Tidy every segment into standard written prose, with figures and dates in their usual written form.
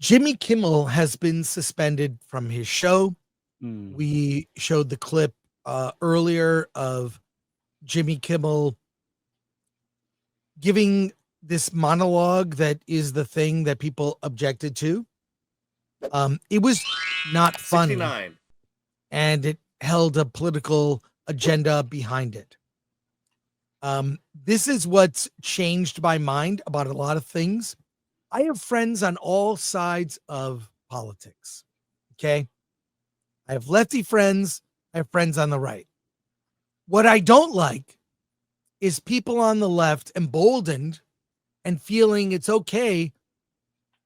Jimmy Kimmel has been suspended from his show. Mm. We showed the clip earlier of Jimmy Kimmel giving this monologue that is the thing that people objected to. It was not funny, 69. and it held a political agenda behind it. This is what's changed my mind about a lot of things. I have friends on all sides of politics. Okay. I have lefty friends. I have friends on the right. What I don't like is people on the left emboldened and feeling it's okay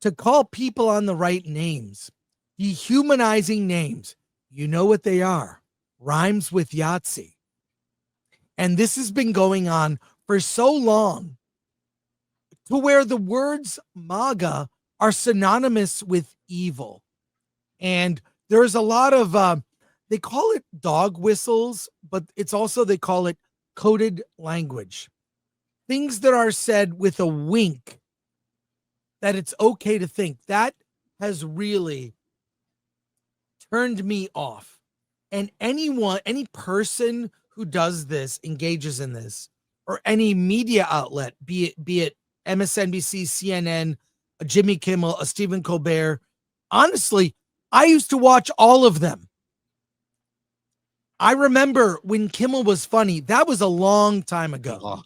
to call people on the right names, dehumanizing names. You know what they are. Rhymes with Yahtzee. And this has been going on for so long to where the words MAGA are synonymous with evil. And there's a lot of, they call it dog whistles, but it's also, they call it coded language. Things that are said with a wink that it's okay to think. That has really turned me off. And any person who does this, engages in this, or any media outlet, be it MSNBC, CNN, a Jimmy Kimmel, a Stephen Colbert. Honestly, I used to watch all of them. I remember when Kimmel was funny. That was a long time ago.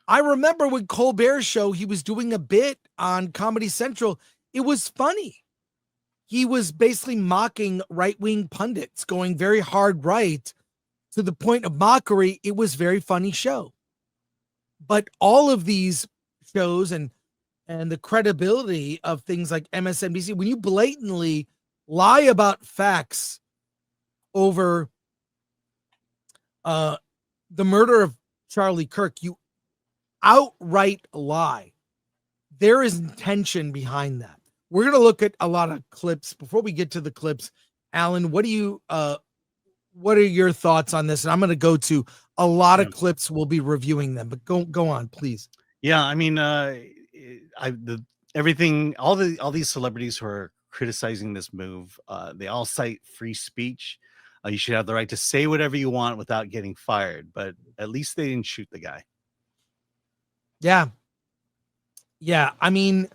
I remember when Colbert's show, he was doing a bit on Comedy Central. It was funny. He was basically mocking right-wing pundits, going very hard right to the point of mockery. It was a very funny show. But all of these shows and the credibility of things like MSNBC, when you blatantly lie about facts over the murder of Charlie Kirk, you outright lie. There is intention behind that. We're going to look at a lot of clips. Before we get to the clips, Alan, what are your thoughts on this? And I'm going to go to a lot of clips. We'll be reviewing them, but go on, please. Yeah, I mean, everything, all these celebrities who are criticizing this move, they all cite free speech. You should have the right to say whatever you want without getting fired, but at least they didn't shoot the guy. Yeah. I mean,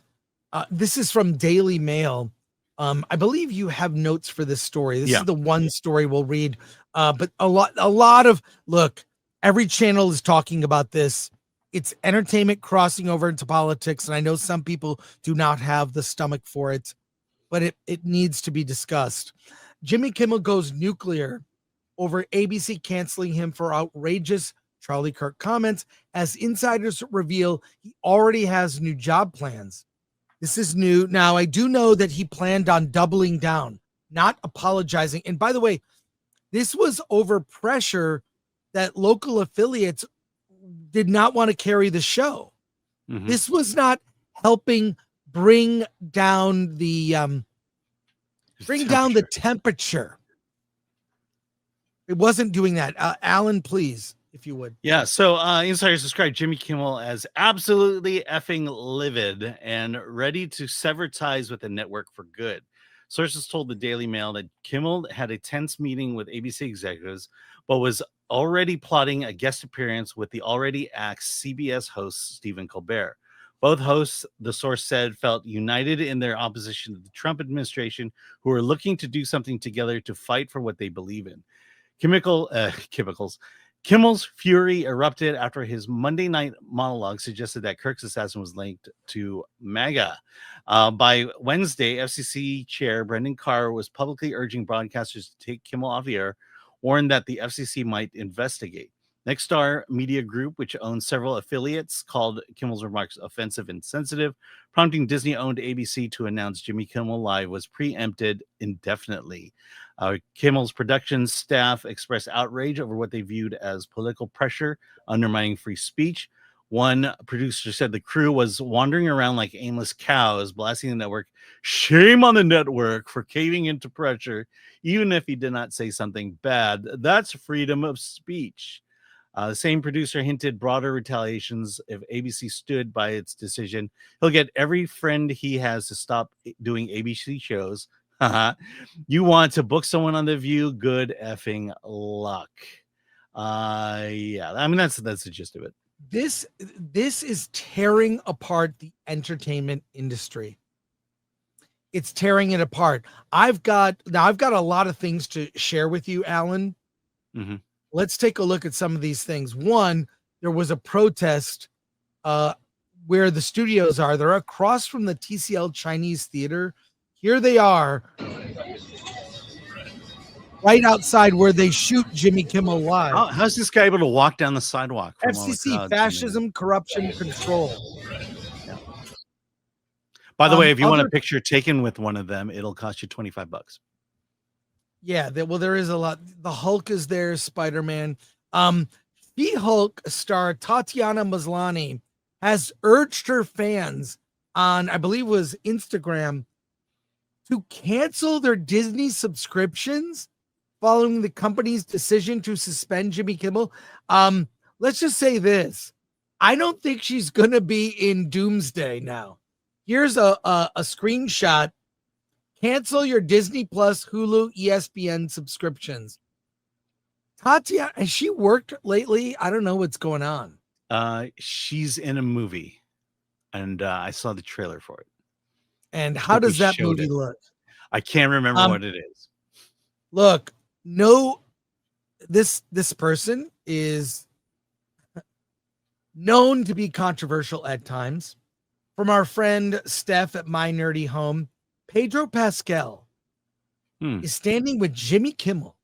this is from Daily Mail. I believe you have notes for this story. This is the one story we'll read. But a lot of, look, every channel is talking about this. It's entertainment crossing over into politics. And I know some people do not have the stomach for it, but it needs to be discussed. Jimmy Kimmel goes nuclear over ABC canceling him for outrageous Charlie Kirk comments, as insiders reveal he already has new job plans. This is new. Now, I do know that he planned on doubling down, not apologizing. And by the way, this was over pressure that local affiliates did not want to carry the show. Mm-hmm. This was not helping bring down the temperature. It wasn't doing that. Alan, please, if you would. Yeah, so insiders described Jimmy Kimmel as absolutely effing livid and ready to sever ties with the network for good. Sources told the Daily Mail that Kimmel had a tense meeting with ABC executives, but was already plotting a guest appearance with the already axed CBS host Stephen Colbert. Both hosts, the source said, felt united in their opposition to the Trump administration, who were looking to do something together to fight for what they believe in. Kimmel's fury erupted after his Monday night monologue suggested that Kirk's assassin was linked to MAGA. By Wednesday, FCC Chair Brendan Carr was publicly urging broadcasters to take Kimmel off the air, warned that the FCC might investigate. Nexstar Media Group, which owns several affiliates, called Kimmel's remarks offensive and sensitive, prompting Disney-owned ABC to announce Jimmy Kimmel Live was preempted indefinitely. Kimmel's production staff expressed outrage over what they viewed as political pressure, undermining free speech. One producer said the crew was wandering around like aimless cows, blasting the network. Shame on the network for caving into pressure, even if he did not say something bad. That's freedom of speech. The same producer hinted broader retaliations if ABC stood by its decision. He'll get every friend he has to stop doing ABC shows. You want to book someone on The View? Good effing luck. Yeah, I mean that's the gist of it. This is tearing apart the entertainment industry. It's tearing it apart. I've got a lot of things to share with you, Alan. Mm-hmm. Let's take a look at some of these things. One, there was a protest where the studios are. They're across from the TCL Chinese Theater. Here they are, right outside where they shoot Jimmy Kimmel Live. How's this guy able to walk down the sidewalk? From FCC, fascism, corruption, control. Yeah. By the way, if you want a other- picture taken with one of them, it'll cost you $25. Yeah, there is a lot. The Hulk is there, Spider-Man. She-Hulk star Tatiana Maslany has urged her fans on, I believe it was Instagram, to cancel their Disney subscriptions following the company's decision to suspend Jimmy Kimmel. Let's just say this. I don't think she's going to be in doomsday now. Here's a screenshot. Cancel your Disney Plus, Hulu, ESPN subscriptions. Tatiana, has she worked lately? I don't know what's going on. She's in a movie, and I saw the trailer for it. And how does that movie look? I can't remember what it is. Look, no, this person is known to be controversial at times. From our friend Steph at My Nerdy Home, Pedro Pascal is standing with Jimmy Kimmel,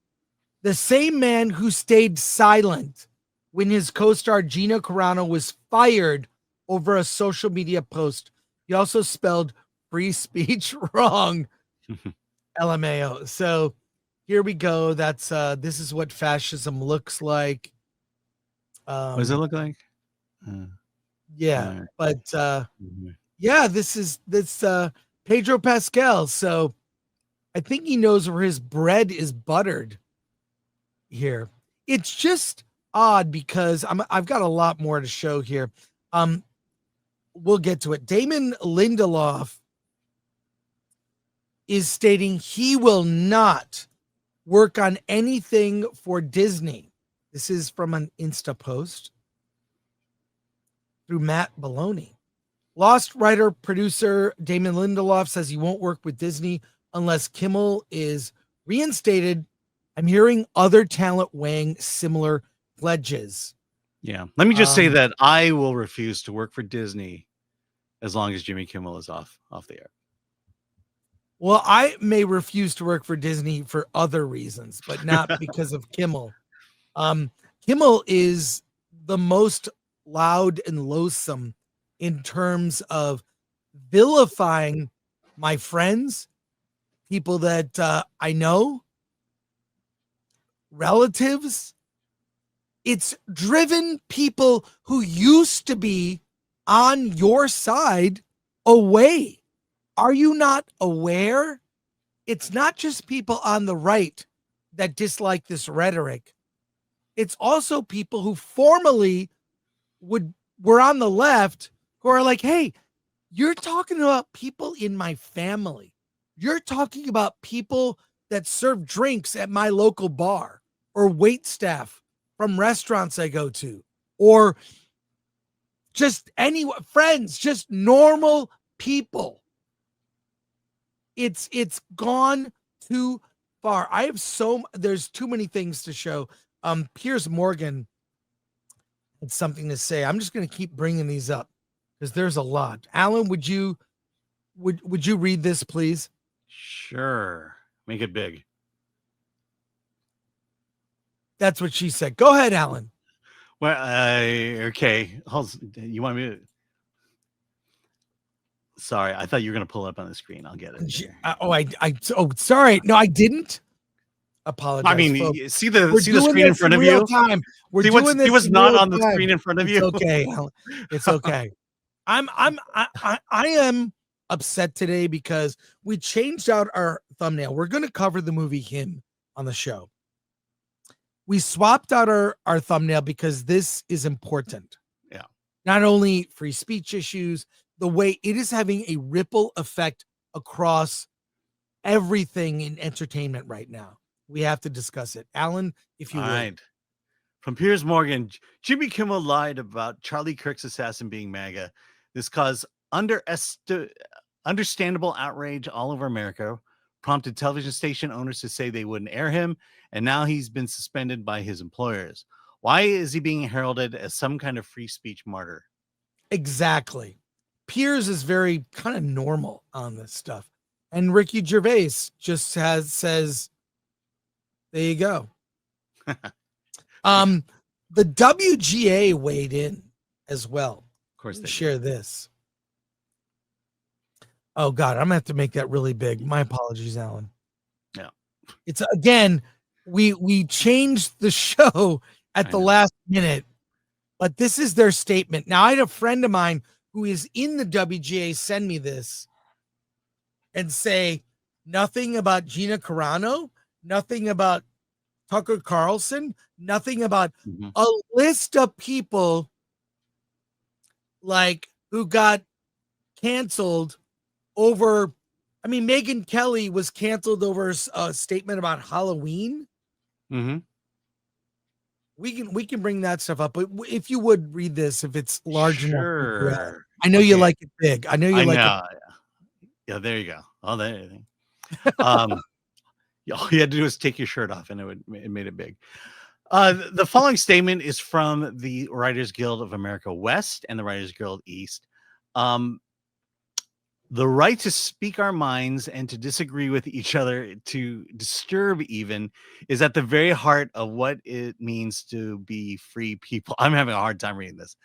the same man who stayed silent when his co-star Gina Carano was fired over a social media post. He also spelled free speech wrong. LMAO. So here we go. That's this is what fascism looks like. What does it look like? Yeah, but yeah, this is Pedro Pascal. So I think he knows where his bread is buttered here. It's just odd because I've got a lot more to show here. We'll get to it. Damon Lindelof is stating he will not work on anything for Disney. This is from an Insta post through Matt Baloney. Lost writer producer Damon Lindelof says he won't work with Disney unless Kimmel is reinstated. I'm hearing other talent weighing similar pledges. Yeah. Let me just say that I will refuse to work for Disney as long as Jimmy Kimmel is off the air. Well, I may refuse to work for Disney for other reasons, but not because of Kimmel. Kimmel is the most loud and loathsome in terms of vilifying my friends, people that I know, relatives. It's driven people who used to be on your side away. Are you not aware? It's not just people on the right that dislike this rhetoric. It's also people who formerly were on the left who are like, hey, you're talking about people in my family. You're talking about people that serve drinks at my local bar or wait staff from restaurants I go to, or just friends, just normal people. It's gone too far. There's too many things to show. Piers Morgan had something to say. I'm just going to keep bringing these up because there's a lot. Alan, would you read this, please? Sure. Make it big. That's what she said. Go ahead, Alan. Well, okay. You want me to? Sorry, I thought you were going to pull it up on the screen. I'll get it. Sorry. No, I didn't. Apologize. I mean, folks. see the screen in front of you. Time. We're see doing this. He was not on the screen in front of you. It's okay, Alan. It's okay. I am upset today because we changed out our thumbnail. We're going to cover the movie Him on the show. we swapped out our thumbnail because this is important. Yeah. Not only free speech issues, the way it is having a ripple effect across everything in entertainment right now. We have to discuss it. Alan, if you All would. right. From Piers Morgan, Jimmy Kimmel lied about Charlie Kirk's assassin being MAGA. This caused understandable outrage all over America, prompted television station owners to say they wouldn't air him, and now he's been suspended by his employers. Why is he being heralded as some kind of free speech martyr? Exactly. Piers is very kind of normal on this stuff. And Ricky Gervais just says, there you go. The WGA weighed in as well. Of course they share this. Oh God, I'm gonna have to make that really big. My apologies, Alan. Yeah. It's again, we changed the show at the last minute, but this is their statement. Now, I had a friend of mine who is in the WGA send me this and say nothing about Gina Carano, nothing about Tucker Carlson, nothing about a list of people like who got canceled over. I mean, Megyn Kelly was canceled over a statement about Halloween. Mm-hmm. We can bring that stuff up, but if you would read this, if it's large enough, I know you like it big. I know you like it. Yeah, there you go. Oh, there you go. All you had to do is take your shirt off, and it made it big. The following statement is from the Writers Guild of America West and the Writers Guild East. The right to speak our minds and to disagree with each other, to disturb even, is at the very heart of what it means to be free people. I'm having a hard time reading this.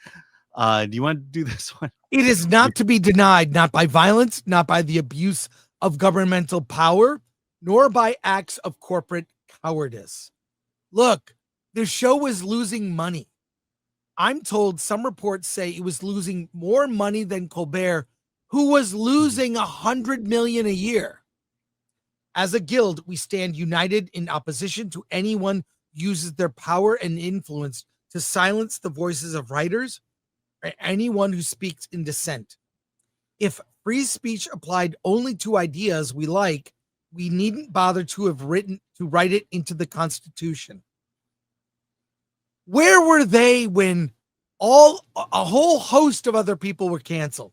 Do you want to do this one? It is not to be denied, not by violence, not by the abuse of governmental power, nor by acts of corporate cowardice. Look, the show was losing money. I'm told some reports say it was losing more money than Colbert, who was losing $100 million a year. As a guild, we stand united in opposition to anyone who uses their power and influence to silence the voices of writers or anyone who speaks in dissent. If free speech applied only to ideas we like, we needn't bother to write it into the Constitution. Where were they when a whole host of other people were canceled?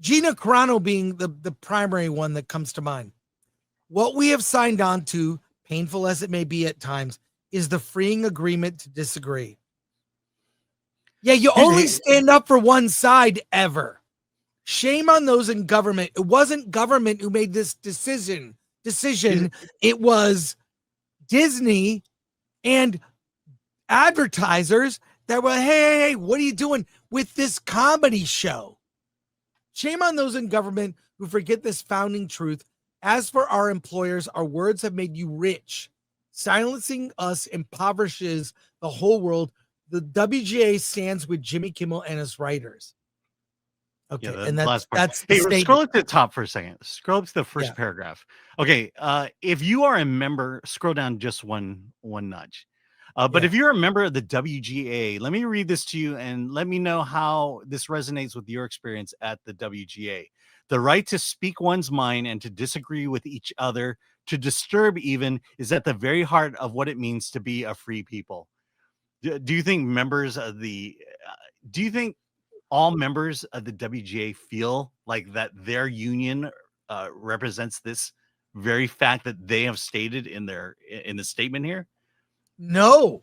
Gina Carano being the primary one that comes to mind. What we have signed on to, painful as it may be at times, is the freeing agreement to disagree. Yeah, you only stand up for one side ever. Shame on those in government. It wasn't government who made this decision. It was Disney and advertisers that were, hey, what are you doing with this comedy show? Shame on those in government who forget this founding truth. As for our employers, our words have made you rich. Silencing us impoverishes the whole world. The WGA stands with Jimmy Kimmel and his writers. Okay, yeah, and that's hey, scroll up to the top for a second. Scroll up to the first paragraph. Okay, if you are a member, scroll down just one notch. But if you're a member of the WGA, let me read this to you and let me know how this resonates with your experience at the WGA. The right to speak one's mind and to disagree with each other, to disturb even, is at the very heart of what it means to be a free people. Do you think do you think all members of the WGA feel like that their union represents this very fact that they have stated in the statement here? No.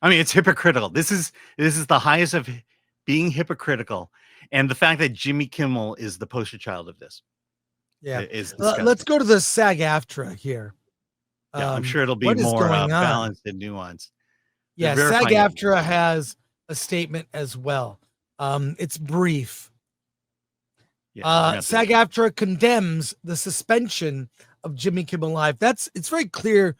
I mean, it's hypocritical. This is the highest of being hypocritical. And the fact that Jimmy Kimmel is the poster child of this. Yeah. Is let's go to the SAG-AFTRA here. Yeah, I'm sure it'll be more balanced and nuanced. Yeah, SAG-AFTRA has a statement as well. It's brief. SAG-AFTRA condemns the suspension of Jimmy Kimmel Live. It's very clear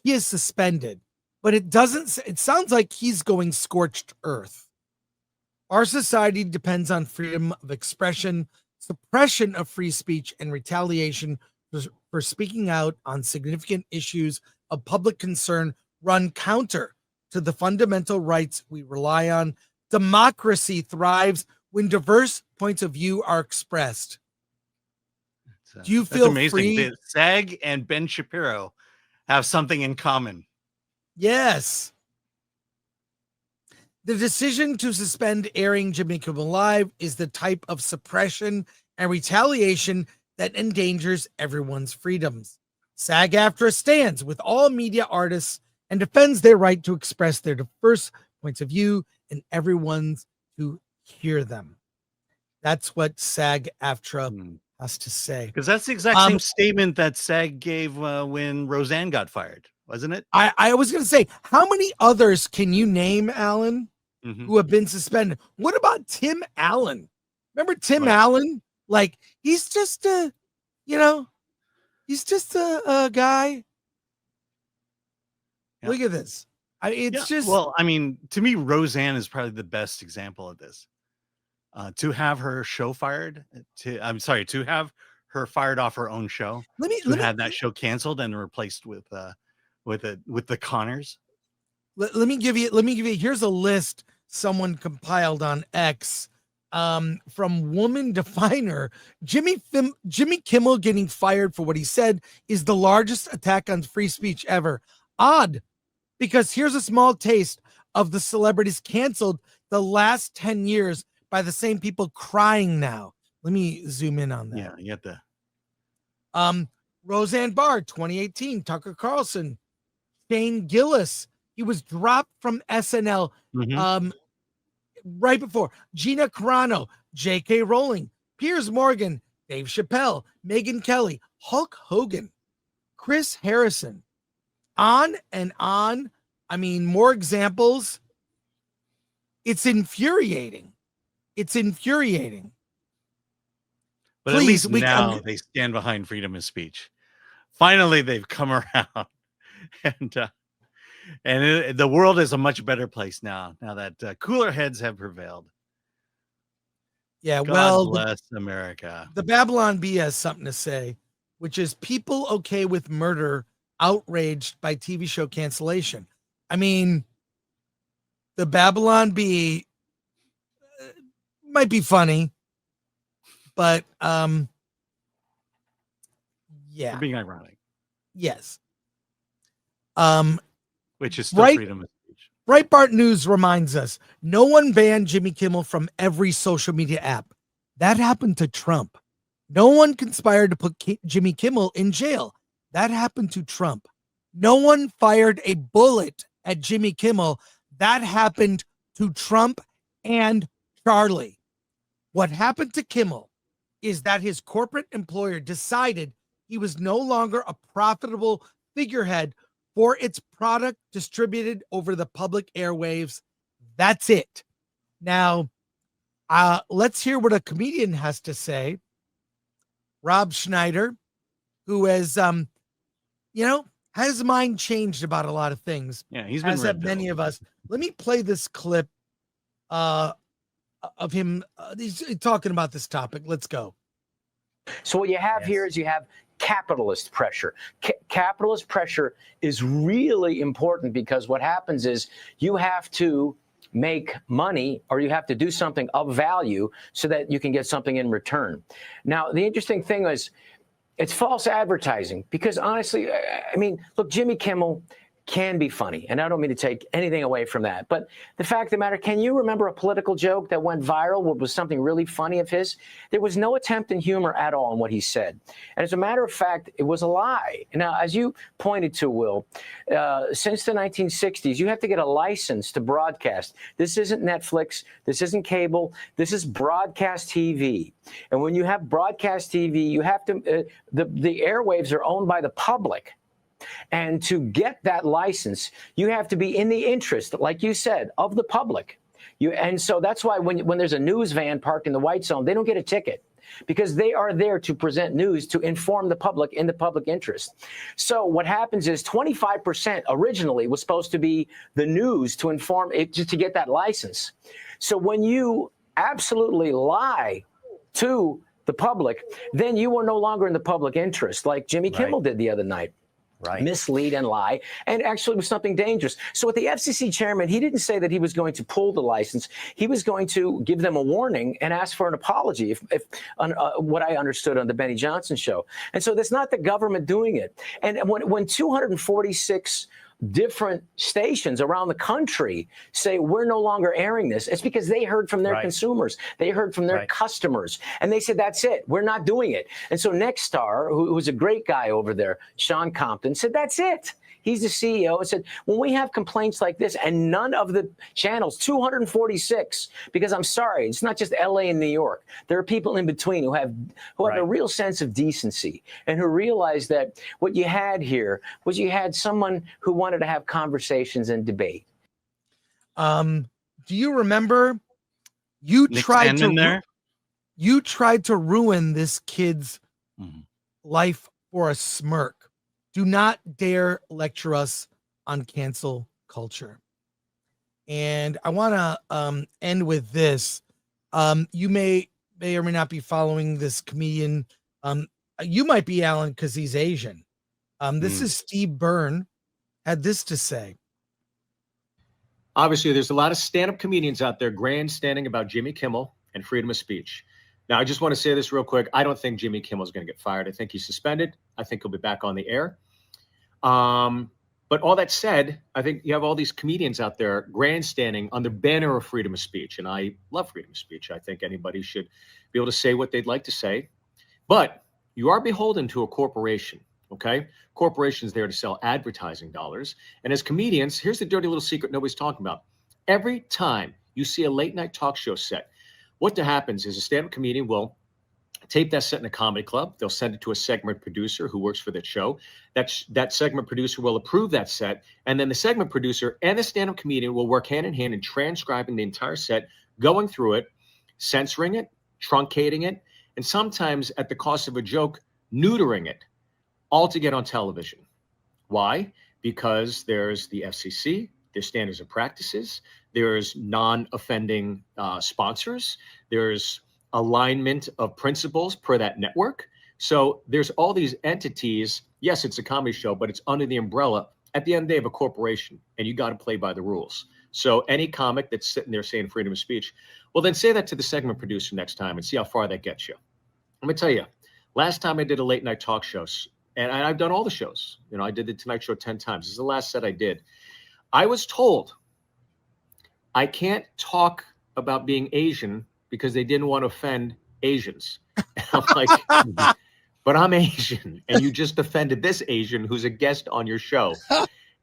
he is suspended, but it sounds like he's going scorched earth. Our society depends on freedom of expression, suppression of free speech, and retaliation for speaking out on significant issues of public concern run counter to the fundamental rights we rely on. Democracy thrives when diverse points of view are expressed. Do you That's feel amazing. free? SAG and Ben Shapiro have something in common. Yes. The decision to suspend airing Jimmy Kimmel Live is the type of suppression and retaliation that endangers everyone's freedoms. SAG-AFTRA stands with all media artists and defends their right to express their diverse points of view and everyone's to hear them. That's what SAG-AFTRA has to say. Because that's the exact same statement that SAG gave when Roseanne got fired, wasn't it? I was going to say, how many others can you name, Alan, who have been suspended? What about Tim Allen? Remember Tim Allen? Like, he's just a, he's just a guy. Yeah. Look at this. Well, I mean, to me, Roseanne is probably the best example of this. To have her show fired, to have her fired off her own show, to have that show canceled and replaced with the Connors. Let me give you. Here's a list someone compiled on X from Woman Definer. Jimmy Kimmel getting fired for what he said is the largest attack on free speech ever. Odd, because here's a small taste of the celebrities canceled the last 10 years by the same people crying now. Let me zoom in on that. Yeah, you get the Roseanne Barr, 2018, Tucker Carlson, Shane Gillis. He was dropped from SNL right before. Gina Carano, J.K. Rowling, Piers Morgan, Dave Chappelle, Megyn Kelly, Hulk Hogan, Chris Harrison, on and on. I mean, more examples. It's infuriating. It's infuriating. But please, at least now they stand behind freedom of speech. Finally, they've come around, and the world is a much better place now. Now that cooler heads have prevailed. Yeah, God bless America. The Babylon Bee has something to say, which is people okay with murder outraged by TV show cancellation. I mean, the Babylon Bee might be funny, but yeah, for being ironic. Yes. Which is still freedom of speech. Breitbart News reminds us, no one banned Jimmy Kimmel from every social media app. That happened to Trump. No one conspired to put Jimmy Kimmel in jail. That happened to Trump. No one fired a bullet at Jimmy Kimmel. That happened to Trump and Charlie. What happened to Kimmel is that his corporate employer decided he was no longer a profitable figurehead for its product distributed over the public airwaves. That's it. Now, let's hear what a comedian has to say. Rob Schneider, who has, had his mind changed about a lot of things. Yeah, he's been as have many of us. Let me play this clip of him he's talking about this topic. Let's go. So what you have here is you have capitalist pressure. Capitalist pressure is really important because what happens is you have to make money or you have to do something of value so that you can get something in return. Now, the interesting thing is it's false advertising because honestly, I mean, look, Jimmy Kimmel can be funny, and I don't mean to take anything away from that. But the fact of the matter, can you remember a political joke that went viral? What was something really funny of his? There was no attempt in humor at all in what he said. And as a matter of fact, it was a lie. Now, as you pointed to, Will, since the 1960s, you have to get a license to broadcast. This isn't Netflix. This isn't cable. This is broadcast TV. And when you have broadcast TV, you have to, the airwaves are owned by the public. And to get that license, you have to be in the interest, like you said, of the public. And so that's why when there's a news van parked in the white zone, they don't get a ticket because they are there to present news to inform the public in the public interest. So what happens is 25% originally was supposed to be the news to inform it, just to get that license. So when you absolutely lie to the public, then you are no longer in the public interest, like Jimmy Kimmel did the other night. mislead and lie, and actually was something dangerous. So with the FCC chairman, he didn't say that he was going to pull the license. He was going to give them a warning and ask for an apology, if what I understood on the Benny Johnson show. And so that's not the government doing it. And when 246 different stations around the country say we're no longer airing this, it's because they heard from their consumers, they heard from their customers, and they said that's it, we're not doing it. And so Nexstar, who's a great guy over there, Sean Compton, said that's it. He's the CEO, and said, when we have complaints like this, and none of the channels, 246, because I'm sorry, it's not just LA and New York. There are people in between who have a real sense of decency and who realize that what you had here was you had someone who wanted to have conversations and debate. Do you remember you tried to ruin this kid's life for a smirk? Do not dare lecture us on cancel culture. And I want to end with this. You may or may not be following this comedian. You might be, Alan, because he's Asian. This is Steve Byrne, had this to say. Obviously, there's a lot of stand-up comedians out there grandstanding about Jimmy Kimmel and freedom of speech. Now, I just want to say this real quick. I don't think Jimmy Kimmel is going to get fired. I think he's suspended. I think he'll be back on the air. But all that said, I think you have all these comedians out there grandstanding on the banner of freedom of speech. And I love freedom of speech. I think anybody should be able to say what they'd like to say. But you are beholden to a corporation, okay? Corporation's there to sell advertising dollars. And as comedians, here's the dirty little secret nobody's talking about. Every time you see a late night talk show set, what happens is a stand-up comedian will tape that set in a comedy club. They'll send it to a segment producer who works for that show. That segment producer will approve that set. And then the segment producer and the stand-up comedian will work hand in hand in transcribing the entire set, going through it, censoring it, truncating it, and sometimes at the cost of a joke, neutering it, all to get on television. Why? Because there's the FCC, there's standards and practices, there's non-offending sponsors, there's alignment of principles per that network. So there's all these entities. Yes, it's a comedy show, but it's under the umbrella at the end of the day of a corporation, and you got to play by the rules. So any comic that's sitting there saying freedom of speech, well, then say that to the segment producer next time and see how far that gets you. Let me tell you, last time I did a late night talk show, and I've done all the shows. You know, I did the Tonight Show 10 times. This is the last set I did. I was told I can't talk about being Asian because they didn't want to offend Asians. And I'm like, but I'm Asian, and you just offended this Asian who's a guest on your show.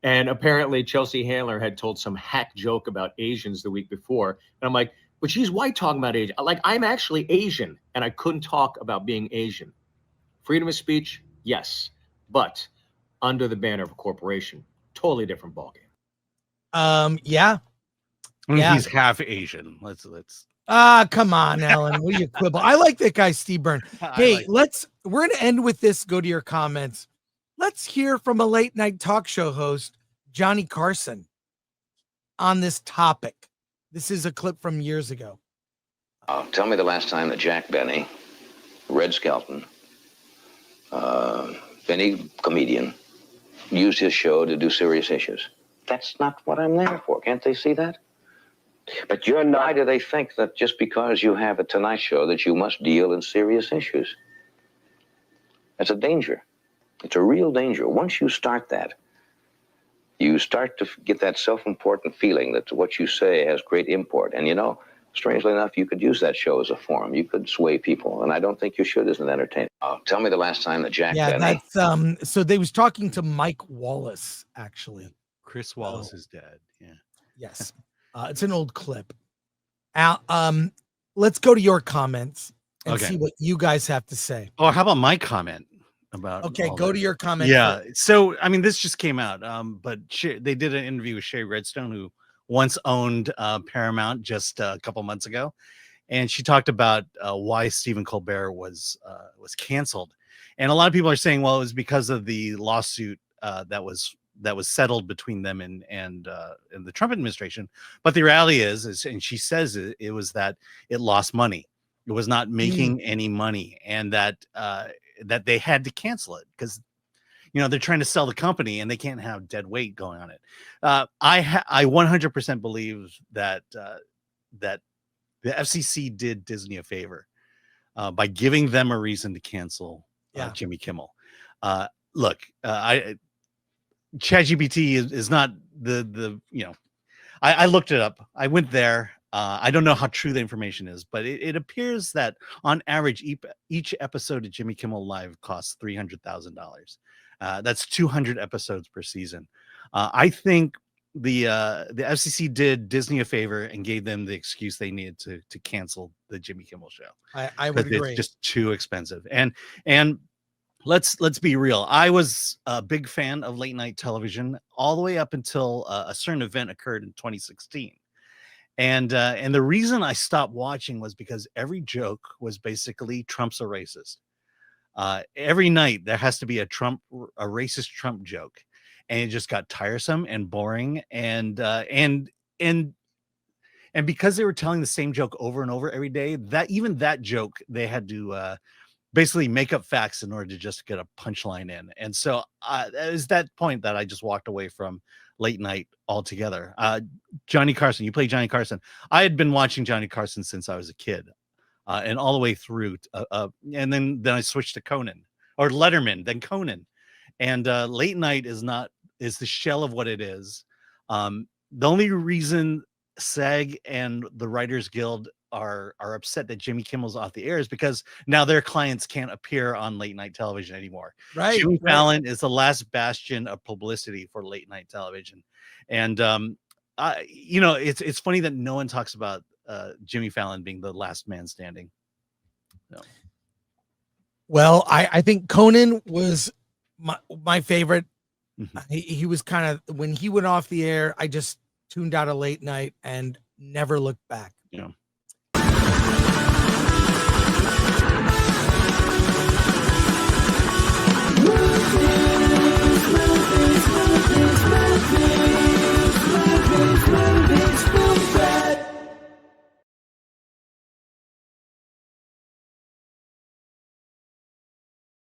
And apparently Chelsea Handler had told some hack joke about Asians the week before. And I'm like, but she's white talking about Asian. Like, I'm actually Asian, and I couldn't talk about being Asian. Freedom of speech, yes, but under the banner of a corporation, totally different ballgame. Yeah. I mean, he's half Asian. Let's. Come on, Alan. Will you quibble? I like that guy, Steve Byrne. Hey, we're going to end with this. Go to your comments. Let's hear from a late night talk show host, Johnny Carson, on this topic. This is a clip from years ago. Tell me the last time that Jack Benny, Red Skelton, Benny comedian, used his show to do serious issues. That's not what I'm there for. Can't they see that? But you're not. Why do they think that just because you have a Tonight Show that you must deal in serious issues? That's a danger. It's a real danger. Once you start that, you start to get that self-important feeling that what you say has great import. And you know, strangely enough, you could use that show as a forum. You could sway people, and I don't think you should as an entertainer. Tell me the last time that Jack Benny... that's so they was talking to Mike Wallace, actually. Chris Wallace is dead. Yeah. Yes. It's an old clip. Let's go to your comments and see what you guys have to say. Oh, how about my comment about? Okay, go to your comment. Yeah. So, I mean, this just came out, but they did an interview with Sherry Redstone, who once owned Paramount just a couple months ago, and she talked about why Stephen Colbert was canceled, and a lot of people are saying, well, it was because of the lawsuit that was settled between them and the Trump administration. But the reality is, and she says it was that it lost money. It was not making any money, and that they had to cancel it because, they're trying to sell the company and they can't have dead weight going on it. I 100% believe that that the FCC did Disney a favor by giving them a reason to cancel Jimmy Kimmel. Look, ChatGPT is not the I looked it up. I went there. I don't know how true the information is, but it appears that on average, each episode of Jimmy Kimmel Live costs $300,000. That's 200 episodes per season. I think the FCC did Disney a favor and gave them the excuse they needed to cancel the Jimmy Kimmel show. I would agree. It's just too expensive. And let's be real. I was a big fan of late night television all the way up until a certain event occurred in 2016. And the reason I stopped watching was because every joke was basically Trump's a racist. Every night there has to be a racist Trump joke, and it just got tiresome and boring. And because they were telling the same joke over and over every day, that joke they had to basically make up facts in order to just get a punchline in. And so it was that point that I just walked away from late night altogether. Johnny Carson, you play Johnny Carson. I had been watching Johnny Carson since I was a kid, and all the way through. And then I switched to Conan or Letterman, then Conan. And late night is the shell of what it is. The only reason SAG and the Writers Guild are upset that Jimmy Kimmel's off the air is because now their clients can't appear on late night television anymore. Right. Jimmy Fallon is the last bastion of publicity for late night television. And it's funny that no one talks about Jimmy Fallon being the last man standing. No. Well, I think Conan was my favorite. Mm-hmm. He was kind of, when he went off the air, I just tuned out of late night and never looked back. Yeah.